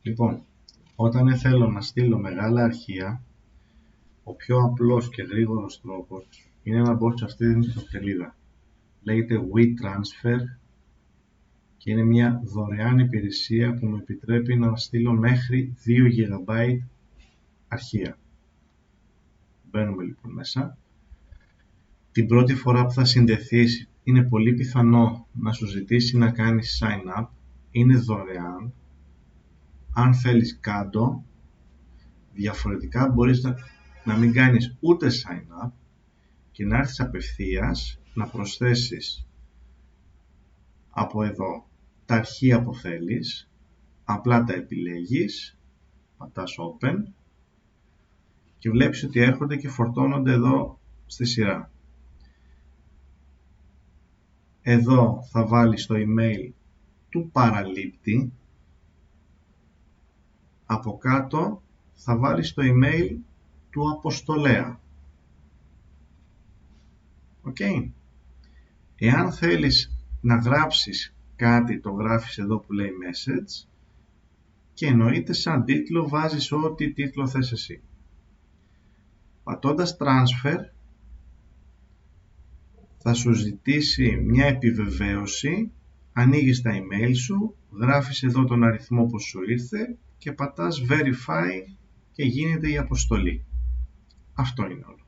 Λοιπόν, όταν θέλω να στείλω μεγάλα αρχεία, ο πιο απλός και γρήγορος τρόπος είναι να μπω σε αυτή την ιστοσελίδα. Λέγεται WeTransfer και είναι μια δωρεάν υπηρεσία που μου επιτρέπει να στείλω μέχρι 2 GB αρχεία. Μπαίνουμε λοιπόν μέσα. Την πρώτη φορά που θα συνδεθείς είναι πολύ πιθανό να σου ζητήσει να κάνεις sign up. Είναι δωρεάν. Αν θέλεις κάντο, διαφορετικά μπορείς να μην κάνεις ούτε sign up και να έρθεις απευθείας να προσθέσεις από εδώ τα αρχεία που θέλεις, απλά τα επιλέγεις, πατάς open και βλέπεις ότι έρχονται και φορτώνονται εδώ στη σειρά. Εδώ θα βάλεις το email του παραλήπτη, από κάτω θα βάλεις το email του αποστολέα. Okay. Εάν θέλεις να γράψεις κάτι, το γράφεις εδώ που λέει message και εννοείται σαν τίτλο βάζεις ό,τι τίτλο θες εσύ. Πατώντας transfer θα σου ζητήσει μια επιβεβαίωση, ανοίγεις τα email σου, γράφεις εδώ τον αριθμό που σου ήρθε και πατάς verify και γίνεται η αποστολή. Αυτό είναι όλο.